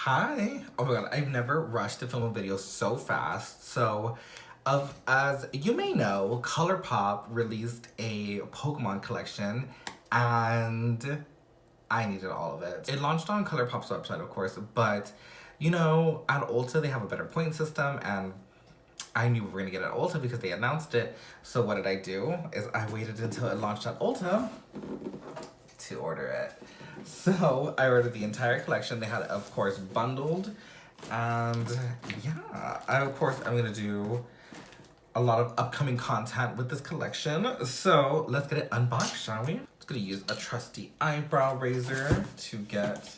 Hi. Oh my god, I've never rushed to film a video so fast. As you may know, Colourpop released a Pokemon collection and I needed all of it. It launched on Colourpop's website, of course, but you know, at Ulta they have a better point system and I knew we were gonna get it at Ulta because they announced it. So what did I do? Is I waited until it launched at Ulta to order it. So I ordered the entire collection. They had it, of course, bundled. And yeah, I'm gonna do a lot of upcoming content with this collection. So let's get it unboxed, shall we? Just gonna use a trusty eyebrow razor to get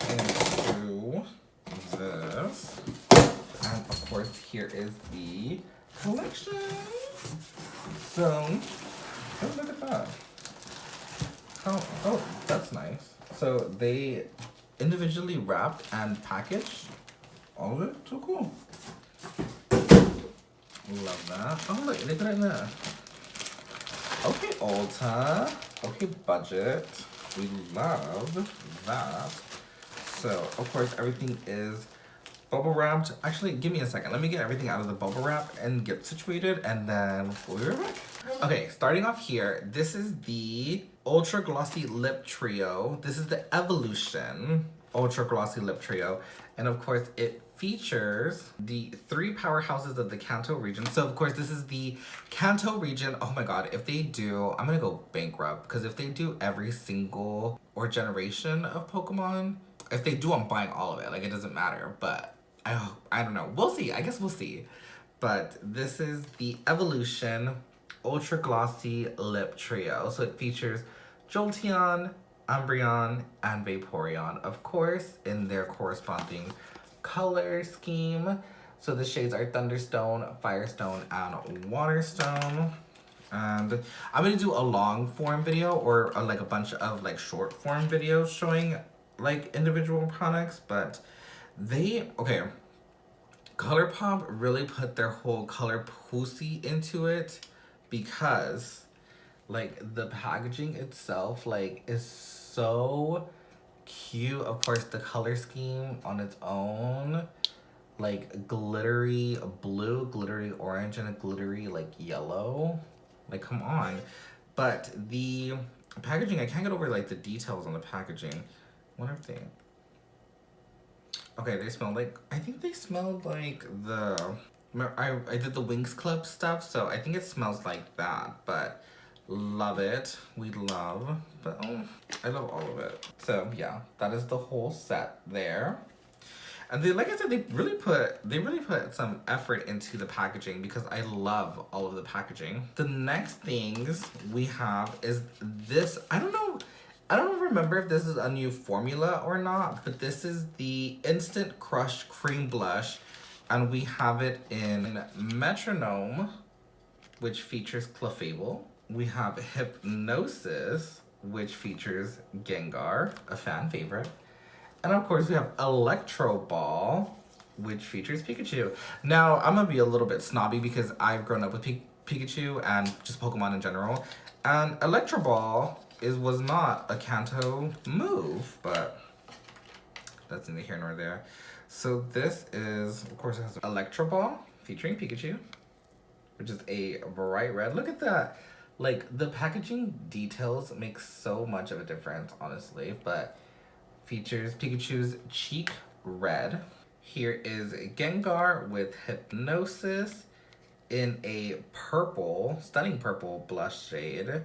into this. And of course, here is the collection. So, oh, look at that. Oh, that's nice. So they individually wrapped and packaged all of it. So cool. Love that. Oh, look, they put it in there. Okay, Ulta. Okay, budget. We love that. So, of course, everything is bubble wrapped. Actually, give me a second. Let me get everything out of the bubble wrap and get situated, and then we'll be right back. Okay, starting off here, this is the Ultra Glossy Lip Trio. This is the Evolution Ultra Glossy Lip Trio. And of course, it features the 3 powerhouses of the Kanto region. So of course, this is the Kanto region. Oh my god, if they do, I'm gonna go bankrupt. Because if they do every single or generation of Pokemon, if they do, I'm buying all of it. Like, it doesn't matter. But I don't know. We'll see. I guess we'll see. But this is the Evolution Ultra Glossy Lip Trio. So it features Jolteon, Umbreon, and Vaporeon, of course, in their corresponding color scheme. So the shades are Thunderstone, Firestone, and Waterstone. And I'm gonna do a long form video or like a bunch of like short form videos showing like individual products, but Colourpop really put their whole color pussy into it because like the packaging itself like is so cute. Of course, the color scheme on its own, like glittery blue, glittery orange, and a glittery like yellow. Like, come on. But the packaging, I can't get over like the details on the packaging. What if they... Okay, they smell like... I think they smelled like the... I did the Wings Club stuff, so I think it smells like that, but love it. We love, but oh, I love all of it. So yeah, that is the whole set there. And they, like I said, they really put some effort into the packaging because I love all of the packaging. The next things we have is this. I don't remember if this is a new formula or not, but this is the Instant Crush Cream Blush, and we have it in Metronome, which features Clefable. We have Hypnosis, which features Gengar, a fan favorite. And of course, we have Electro Ball, which features Pikachu. Now, I'm gonna be a little bit snobby because I've grown up with Pikachu and just Pokemon in general. And Electro Ball was not a Kanto move, but that's neither here nor there. So this is, of course, it has Electro Ball featuring Pikachu, which is a bright red. Look at that. Like, the packaging details make so much of a difference, honestly, but features Pikachu's cheek red. Here is Gengar with Hypnosis in a purple, stunning purple blush shade.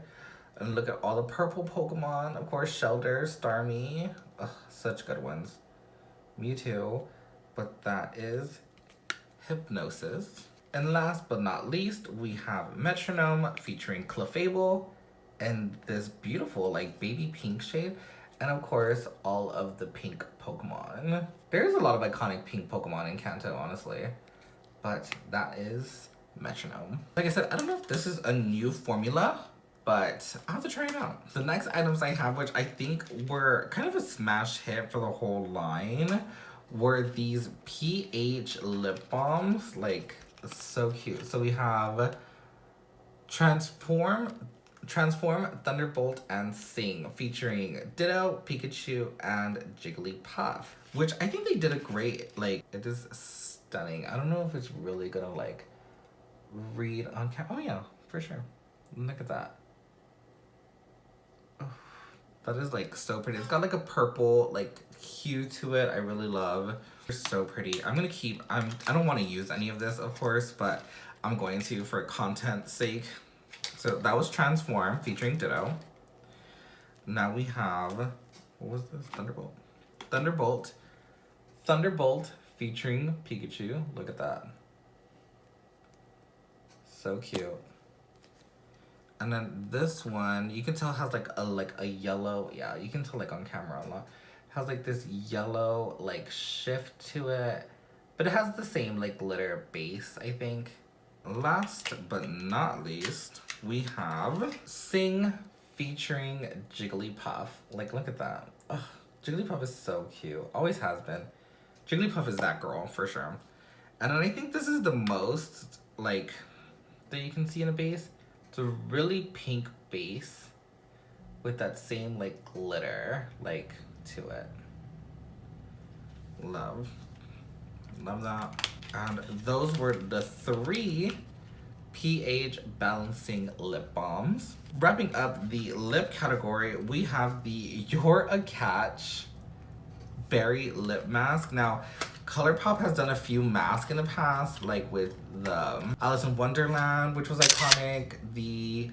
And look at all the purple Pokemon. Of course, Shelter, Starmie. Ugh, such good ones. Mewtwo. But that is Hypnosis. And last but not least, we have Metronome featuring Clefable and this beautiful like baby pink shade. And of course, all of the pink Pokemon. There's a lot of iconic pink Pokemon in Kanto, honestly. But that is Metronome. Like I said, I don't know if this is a new formula, but I'll have to try it out. The next items I have, which I think were kind of a smash hit for the whole line, were these pH lip balms. Like, so cute. So we have Transform Transform, Thunderbolt, and Sing, featuring Ditto, Pikachu, and Jigglypuff. Which I think they did a great, like, it is stunning. I don't know if it's really gonna, like, read on camera. Oh yeah, for sure. Look at that. Oh, that is, like, so pretty. It's got, like, a purple, like, hue to it. I really love. It's so pretty. I'm gonna keep, I don't want to use any of this, of course, but I'm going to for content's sake. So that was Transform featuring Ditto. Now we have, what was this? Thunderbolt. Thunderbolt featuring Pikachu. Look at that. So cute. And then this one, you can tell has like a yellow, yeah, you can tell like on camera a lot. Has like this yellow like shift to it. But it has the same like glitter base, I think. Last but not least, we have Sing featuring Jigglypuff. Like, look at that. Ugh, Jigglypuff is so cute. Always has been. Jigglypuff is that girl, for sure. And then I think this is the most, like, that you can see in a base. It's a really pink base with that same, like, glitter, like, to it. Love. Love that. And those were the 3 pH balancing lip balms. Wrapping up the lip category, we have the You're a Catch Berry Lip Mask. Now, Colourpop has done a few masks in the past, like with the Alice in Wonderland, which was iconic, the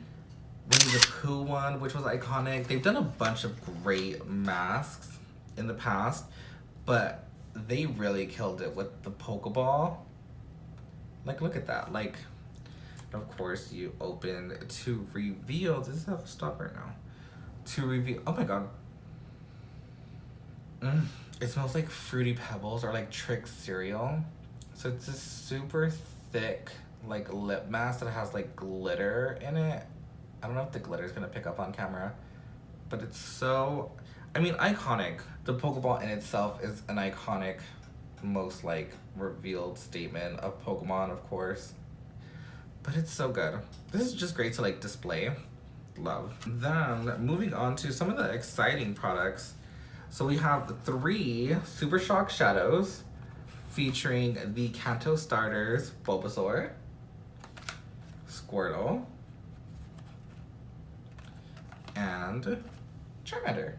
Winnie the Pooh one, which was iconic. They've done a bunch of great masks in the past, but they really killed it with the Poké Ball. Like, look at that. Like, of course, you open to reveal. Does this have a stop right now? To reveal. Oh my god. It smells like Fruity Pebbles or like Trick cereal. So it's this super thick, like, lip mask that has like glitter in it. I don't know if the glitter is gonna pick up on camera, but it's so, I mean, iconic. The Pokeball in itself is an iconic, most like revealed statement of Pokemon, of course. But it's so good. This is just great to like display. Love. Then moving on to some of the exciting products. So we have 3 Super Shock Shadows featuring the Kanto starters Bulbasaur, Squirtle, and Charmander.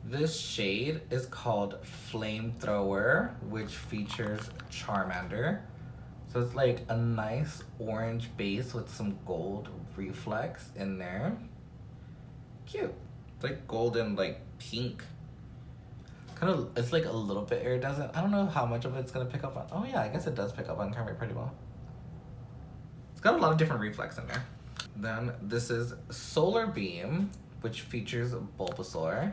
This shade is called Flamethrower, which features Charmander. So it's like a nice orange base with some gold reflex in there. Cute. It's like golden, like pink. Kind of, it's like a little bit iridescent. I don't know how much of it's gonna pick up on. Oh yeah, I guess it does pick up on camera pretty well. It's got a lot of different reflex in there. Then this is Solarbeam, which features Bulbasaur.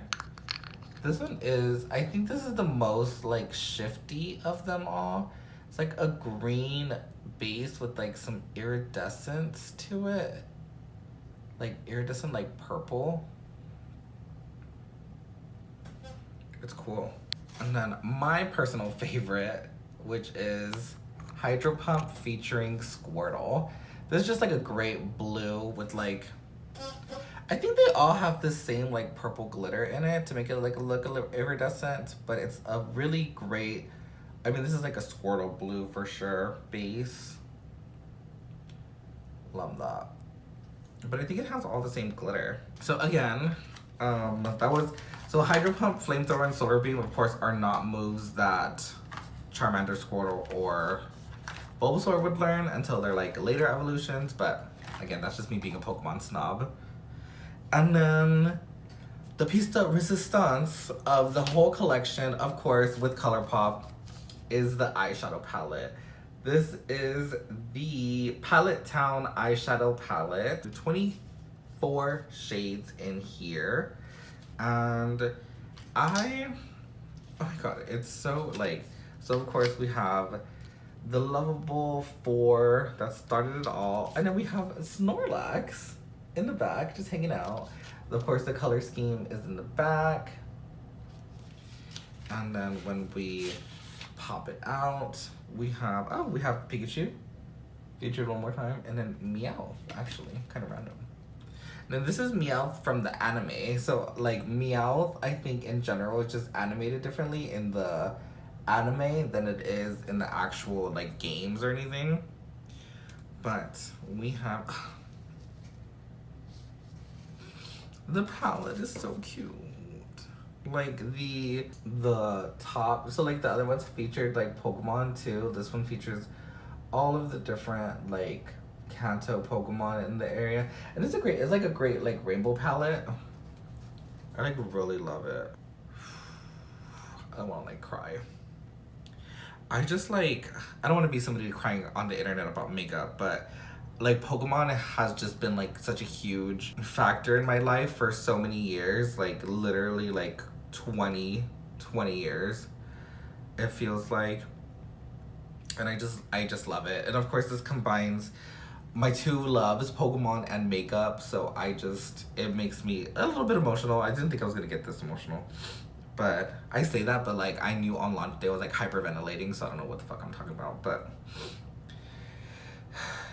This one is, I think this is the most like shifty of them all. It's like a green base with like some iridescence to it. Like iridescent, like purple. It's cool. And then my personal favorite, which is Hydro Pump featuring Squirtle. This is just like a great blue with like, I think they all have the same like purple glitter in it to make it like look a little iridescent, but it's a really great, I mean, this is like a Squirtle blue for sure base. Love that. But I think it has all the same glitter. So again, that was, so Hydro Pump, Flamethrower, and Solar Beam, of course, are not moves that Charmander, Squirtle, or Bulbasaur would learn until they're like later evolutions, but again, that's just me being a Pokemon snob. And then the piece de resistance of the whole collection, of course, with Colourpop, is the eyeshadow palette. This is the Pallet Town Eyeshadow Palette. 24 shades in here. And oh my god, it's so like, so of course we have the lovable 4 that started it all. And then we have Snorlax in the back, just hanging out. Of course, the color scheme is in the back. And then when we pop it out, we have, oh, we have Pikachu featured one more time, and then Meow, actually, kind of random. Now this is Meowth from the anime. So like Meowth, I think in general is just animated differently in the anime than it is in the actual like games or anything. But we have the palette is so cute. Like the top, so like the other ones featured like Pokemon too. This one features all of the different like Kanto Pokemon in the area, and it's like a great like rainbow palette. I like really love it. I don't want to like cry. I just like, I don't want to be somebody crying on the internet about makeup, but like Pokemon has just been like such a huge factor in my life for so many years, like literally like 20 years it feels like, and I just love it. And of course this combines my two loves, Pokemon and makeup, so it makes me a little bit emotional. I didn't think I was gonna get this emotional, but I say that, but like I knew on launch day I was like hyperventilating, so I don't know what the fuck I'm talking about, but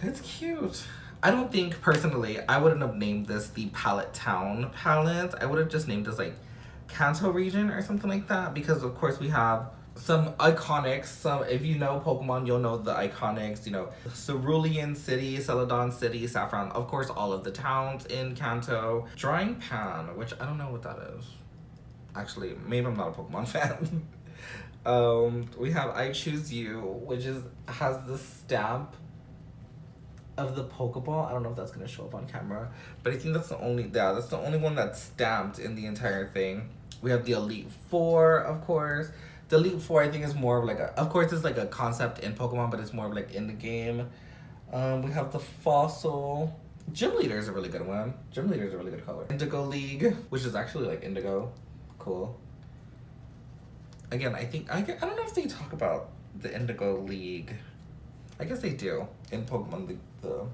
it's cute. I don't think personally I wouldn't have named this the Pallet Town palette. I would have just named this like Kanto region or something like that, because of course we have some iconics. Some, if you know Pokemon, you'll know the iconics, you know, Cerulean City, Celadon City, Saffron, of course all of the towns in Kanto. Drying Pan, which I don't know what that is. Actually, maybe I'm not a Pokemon fan. We have I Choose You, which has the stamp of the Pokeball. I don't know if that's gonna show up on camera, but I think that's the only one that's stamped in the entire thing. We have the Elite Four, of course. The Elite Four, I think, is more of like of course it's like a concept in Pokemon, but it's more of like in the game. We have the Fossil. Gym Leader is a really good one. Gym Leader is a really good color. Indigo League, which is actually like indigo. Cool. Again, I don't know if they talk about the Indigo League. I guess they do in Pokemon League, the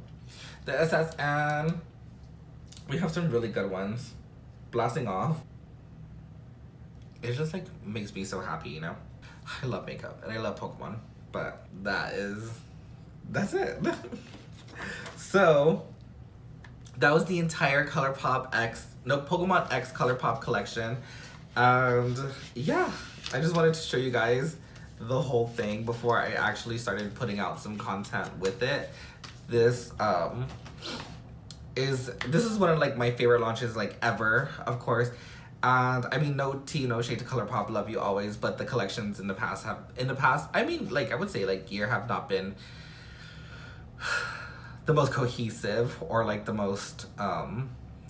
SSN. We have some really good ones. Blasting Off. It just like makes me so happy, you know? I love makeup and I love Pokemon, but that's it. So that was the entire Pokemon X Colourpop collection. And yeah, I just wanted to show you guys the whole thing before I actually started putting out some content with it. This is one of like my favorite launches like ever, of course. And I mean, no tea, no shade to Colourpop, love you always, but the collections in the past, I mean, like I would say like year have not been the most cohesive or like the most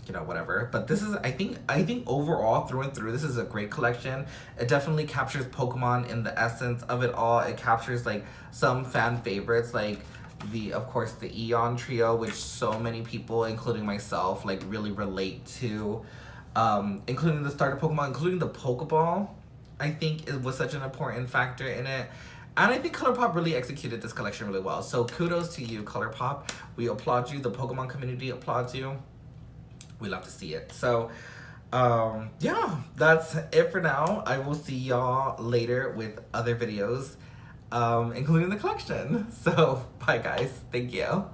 you know, whatever. But this is, I think overall, through and through, this is a great collection. It definitely captures Pokemon in the essence of it all. It captures like some fan favorites, like of course the Eon trio, which so many people, including myself, like really relate to. Including the starter Pokemon, including the Pokeball. I think it was such an important factor in it. And I think Colourpop really executed this collection really well. So kudos to you, Colourpop. We applaud you. The Pokemon community applauds you. We love to see it. So, yeah, that's it for now. I will see y'all later with other videos, including the collection. So, bye guys. Thank you.